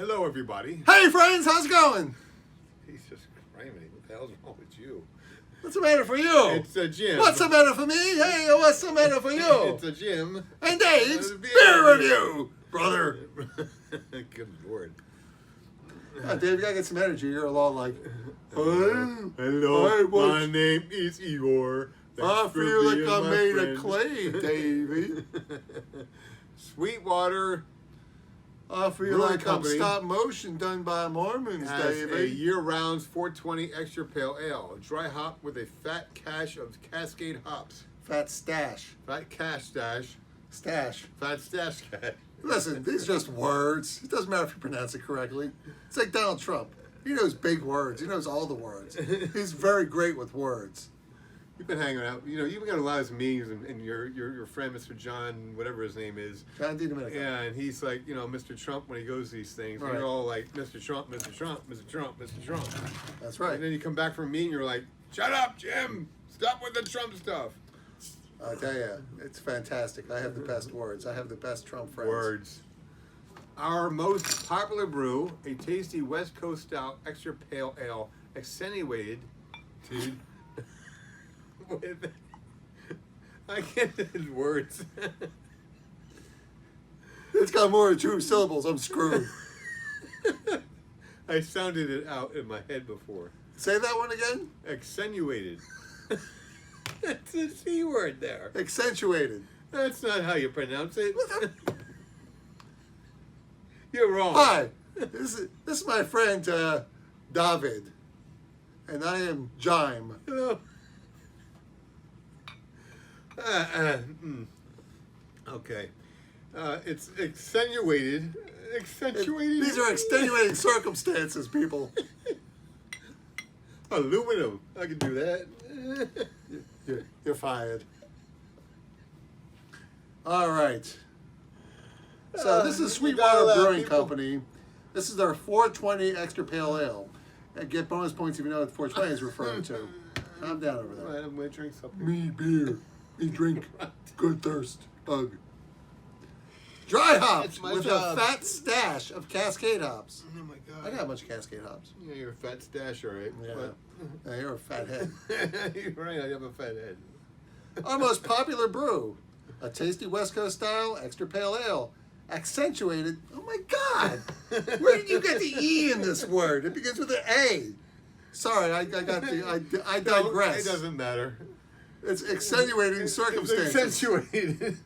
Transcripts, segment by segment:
Hello, everybody. Hey, friends, how's it going? Jesus Christ, what the hell's wrong with you? What's the matter for you? It's a JImm. What's the matter for me? Hey, what's the matter for you? It's a JImm. And Dave's beer review, brother. Good Lord. Dave, you gotta get some energy. You're a lot like, Hello, my name is Igor. I Thanks for feel like being I'm my made friend. of clay, Davey. SweetWater I feel Brewing like Company I'm stop motion done by Mormons, has a Davey. year-round 420 extra pale ale, dry hop with a fat cache of Cascade hops. Fat stash. Fat cash stash. Stash. Fat stash cash. Listen, these are just words. It doesn't matter if you pronounce it correctly. It's like Donald Trump. He knows big words. He knows all the words. He's very great with words. You've been hanging out. You know, you've got a lot of memes, and your friend, Mr. John, whatever his name is. John D. Domenico. Yeah, and he's like, you know, Mr. Trump when he goes to these things. Right. You're all like, Mr. Trump, Mr. Trump, Mr. Trump, Mr. Trump. That's right. And then you come back from me and you're like, shut up, Jim. Stop with the Trump stuff. I tell you, it's fantastic. I have the best words. I have the best Trump friends. Words. Our most popular brew, a tasty West Coast style extra pale ale, accentuated, dude. With, I can't do words. It's got more than 2 syllables. I'm screwed. I sounded it out in my head before. Say that one again. Accentuated. That's a C word there. Accentuated. That's not how you pronounce it. You're wrong. Hi. This is my friend David, and I am JImm. Hello. Okay. It's accentuated. Accentuated. These are extenuating circumstances, people. Aluminum. I can do that. You're fired. All right. So this is we got a SweetWater lot of Brewing people. Company. This is their 420 extra pale ale. And get bonus points if you know what 420 is referring to. Calm down over there. Right, I'm going to drink something. Me beer. Me drink. Good thirst. Bug. Dry hops It's my with job. a fat stash of Cascade hops. Oh my God. I got a bunch of Cascade hops. Yeah, you're a fat stash, all right. Yeah. Yeah, you're a fat head. You're right, I have a fat head. Our most popular brew. A tasty West Coast style extra pale ale. Accentuated. Oh my God. Where did you get the E in this word? It begins with an A. Sorry, I got the, I digress. No, it doesn't matter. It's extenuating circumstances. It's accentuated.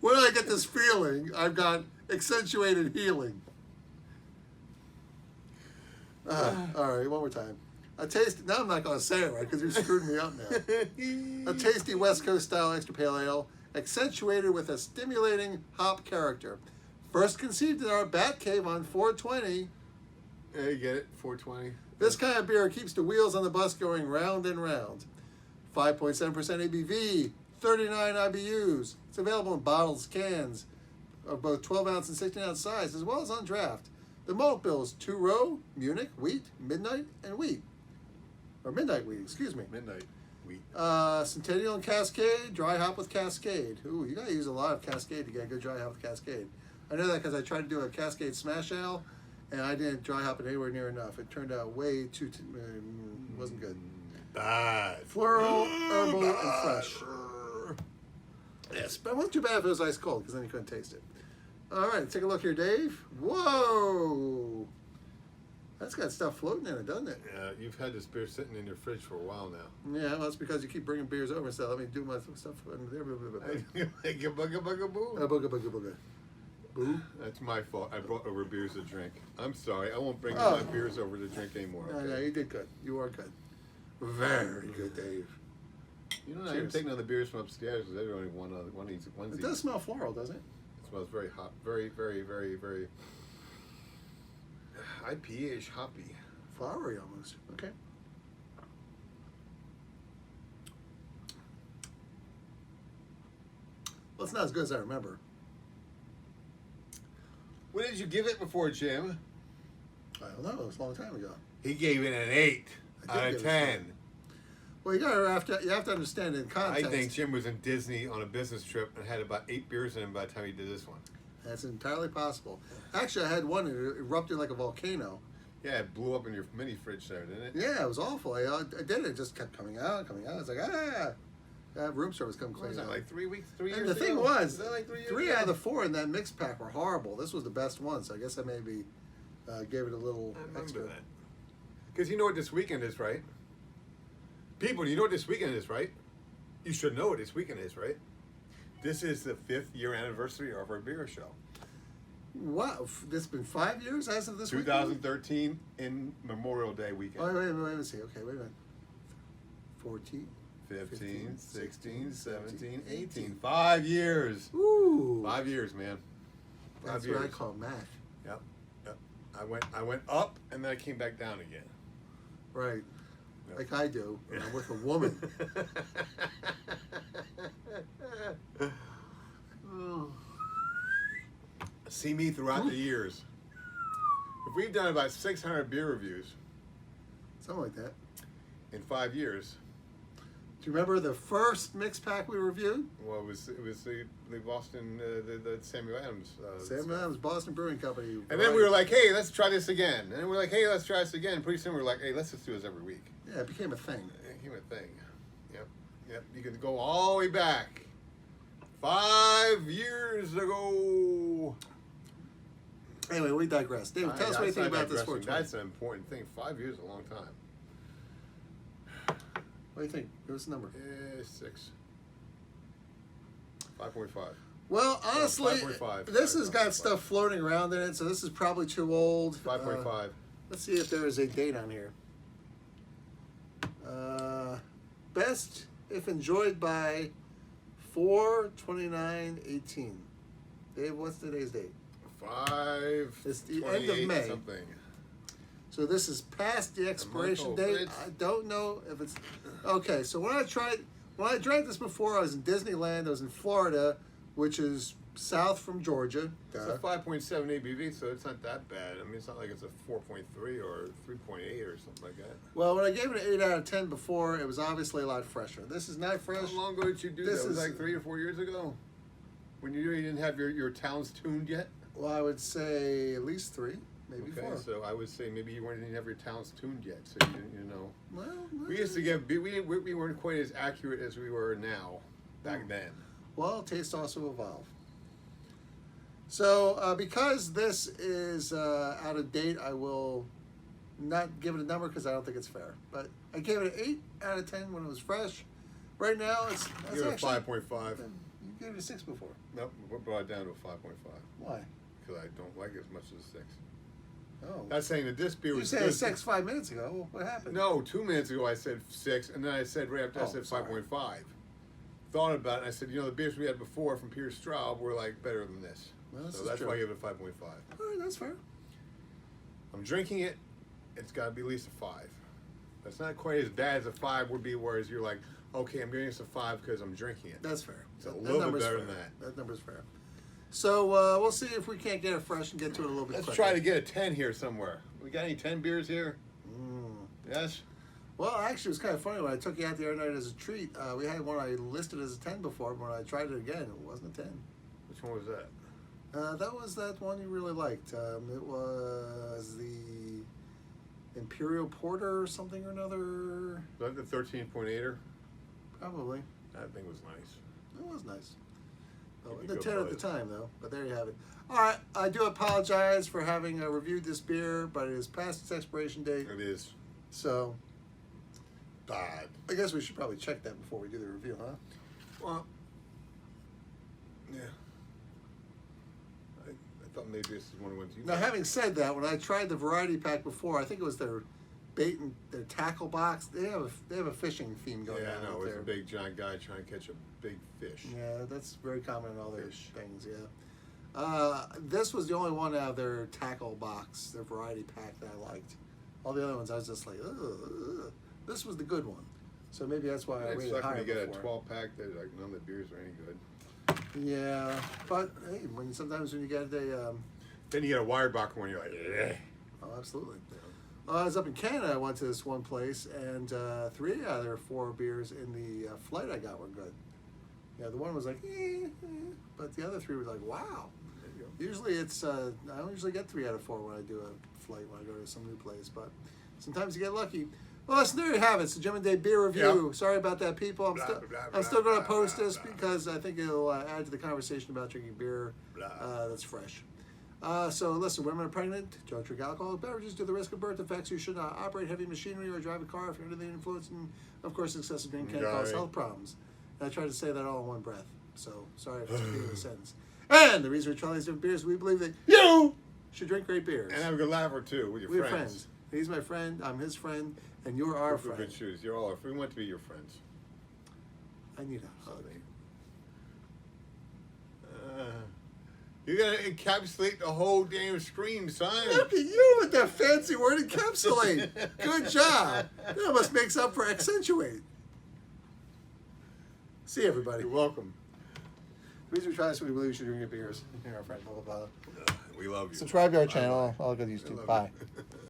When I get this feeling, I've got accentuated healing. All right, one more time. A tasty. Now I'm not going to say it right because you screwed me up now. A tasty West Coast style extra pale ale, accentuated with a stimulating hop character. First conceived in our bat cave on 420. Yeah, you get it. 420. This kind of beer keeps the wheels on the bus going round and round. 5.7% ABV, 39 IBUs. It's available in bottles, cans of both 12 ounce and 16 ounce size, as well as on draft. The malt bill is 2-row, Munich, wheat, midnight, and wheat. Or midnight wheat, excuse me. Midnight wheat. Centennial and Cascade, dry hop with Cascade. Ooh, you gotta use a lot of Cascade to get a good dry hop with Cascade. I know that because I tried to do a Cascade smash ale, and I didn't dry hop it anywhere near enough. It turned out way too, wasn't good. Bad. Floral, herbal, and fresh. Yes, but it wasn't too bad if it was ice cold, because then you couldn't taste it. All right, take a look here, Dave. Whoa! That's got stuff floating in it, doesn't it? Yeah, you've had this beer sitting in your fridge for a while now. Yeah, well, that's because you keep bringing beers over and stuff. Let me do my stuff under there. Like a bugga bugga boo. Booga, booga, booga. Boo. That's my fault. I brought over beers to drink. I'm sorry. I won't bring Oh. my beers over to drink anymore. No, Okay? no, you did good. You are good. Very good, Dave. You know, I'm Cheers. taking on the beers from upstairs because there's only one each. It does smell floral, doesn't it? It smells very hot. Very, very, very, very IPA-ish hoppy. Flowery almost. Okay. Well, it's not as good as I remember. What did you give it before, Jim? I don't know. It was a long time ago. He gave it an 8 I did out give of it 10. Well, you have to understand in I context. think Jim was in Disney on a business trip and had about 8 beers in him by the time he did this one. That's entirely possible. Actually, I had one that erupted like a volcano. Yeah, it blew up in your mini fridge there, didn't it? Yeah, it was awful. I did it. It just kept coming out, coming out. It's like, room service come What clean was that, out. like 3 weeks, 3 years And the ago? thing was, that like 3 years 3 ago? out of the 4 in that mix pack were horrible. This was the best one, so I guess I maybe gave it a little I remember extra. that. Because you know what this weekend is, right? People, you know what this weekend is, right? You should know what this weekend is, right? This is the 5th year anniversary of our beer show. Wow, this has been 5 years as of this weekend? 2013 in Memorial Day weekend. Oh, wait a minute, see. Okay, wait a minute. 14? 15, 16, 17, 18. 5 years. Ooh. 5 years, man. 5 That's years. what I call math. Yep. I went up and then I came back down again. Right. Yep. Like I do when I'm with a woman. See me throughout the years. If we've done about 600 beer reviews Something like that. in 5 years, Do you remember the first mix pack we reviewed? well, it was the Boston the Samuel Adams. Sam Adams, Boston Brewing Company. And then we were like, hey, let's try this again. And then we're like, hey, let's try this again. Pretty soon we were like, hey, let's just do this every week. Yeah, it became a thing. It became a thing. Yep. You could go all the way back. 5 years ago. Anyway, we digress. David, tell us what you think about this 420. That's an important thing. 5 years is a long time. What do you think? Give us a number. 6. 5.5. Well, honestly, 5.5. this has got 5.5. stuff floating around in it, so this is probably too old. 5.5. Let's see if there is a date on here. Best if enjoyed by 4/29/18. Dave, what's today's date? 5. It's the end of May. Something. So this is past the expiration old. date. It's- I don't know if it's okay. So when I drank this before, I was in Disneyland. I was in Florida, which is south from Georgia. It's a 5.7 ABV, so it's not that bad. I mean, it's not like it's a 4.3 or 3.8 or something like that. Well, when I gave it an 8 out of 10 before, it was obviously a lot fresher. This is not fresh. How long ago did you do This that? It was is- like 3 or 4 years ago? When you didn't have your towns tuned yet? Well, I would say at least 3, maybe Okay, 4. so I would say maybe you didn't have your towns tuned yet, so you didn't, Well, We used to get, we weren't quite as accurate as we were now, back then. Well, taste also evolve. So, because this is out of date, I will not give it a number because I don't think it's fair. But I gave it an 8 out of 10 when it was fresh. Right now, it's Give it a actually 5.5. You gave it a 6 before. Nope, we brought it down to a 5.5 Why? because I don't like it as much as a 6. Oh, Not saying that this beer you was said good. 6 5 minutes ago. Well, what happened? No, 2 minutes ago I said 6, and then I said right after I Oh, said sorry. 5.5. Thought about it, and I said, the beers we had before from Pierce Straub were like better than this. Well, this So is that's true. why I gave it a 5.5. All right, that's fair. I'm drinking it. It's got to be at least a 5. That's not quite as bad as a 5 would be, whereas you're like, okay, I'm giving this a 5 because I'm drinking it. That's fair. It's a That little bit number's better fair. than that. That number's fair. So we'll see if we can't get it fresh and get to it a little bit Let's quicker. try to get a 10 here somewhere. We got any 10 beers here? Yes? Well, actually, it was kind of funny when I took you out the other night as a treat. We had one I listed as a 10 before, but when I tried it again, it wasn't a 10. Which one was that? That was that one you really liked. It was the Imperial Porter or something or another. Was that the 13.8er? Probably. That thing was nice. It was nice. Maybe The go 10 at the buzz. time, though. But there you have it. All right. I do apologize for having reviewed this beer, but it is past its expiration date. It is So bad. I guess we should probably check that before we do the review, huh? Well, yeah. I thought maybe this is one of the ones you Now, liked. having said that, when I tried the variety pack before, I think it was their bait and their tackle box. They have a fishing theme going Yeah, on I know. out It was there. a big giant guy trying to catch a big fish. Yeah, that's very common in all their Fish. things. Yeah. This was the only one out of their tackle box, their variety pack that I liked. All the other ones, I was just like, ugh. This was the good one. So maybe that's why I It's rated like when higher you get a before. 12-pack, that like none of the beers are any good. Yeah, but hey, sometimes when you get a Then you get a Weyerbacher one, you're like, eh. oh, absolutely. I was up in Canada. I went to this one place, and 3 out of their 4 beers in the flight I got were good. Yeah, the one was like, but the other 3 were like, wow. There you go. Usually it's, I don't usually get 3 out of 4 when I do a flight, when I go to some new place, but sometimes you get lucky. Well, listen, there you have it. It's the Jim and Dave beer review. Yep. Sorry about that, people. I'm still going to post this blah, because I think it'll add to the conversation about drinking beer that's fresh. So listen, women are pregnant, don't drink alcoholic beverages due to the risk of birth defects. You should not operate heavy machinery or drive a car if you're under the influence, and of course excessive drinking can cause health problems. And I tried to say that all in one breath, so sorry if it's repeating the sentence. And the reason we try these different beers, we believe that you should drink great beers. And have a good laugh or two with your We're friends. friends. He's my friend, I'm his friend, and you're our We're friend. good shoes. You're all. We want to be your friends. I need a hug. You gotta encapsulate the whole damn screen, son. Look at you with that fancy word, encapsulate. Good job. That almost makes up for accentuate. See you, everybody. You're welcome. The reason we try this, we believe you should drink your beers. You're our friend, blah, blah, blah. We love you. Subscribe to our Bye-bye. channel. I'll go to I YouTube. love Bye. you.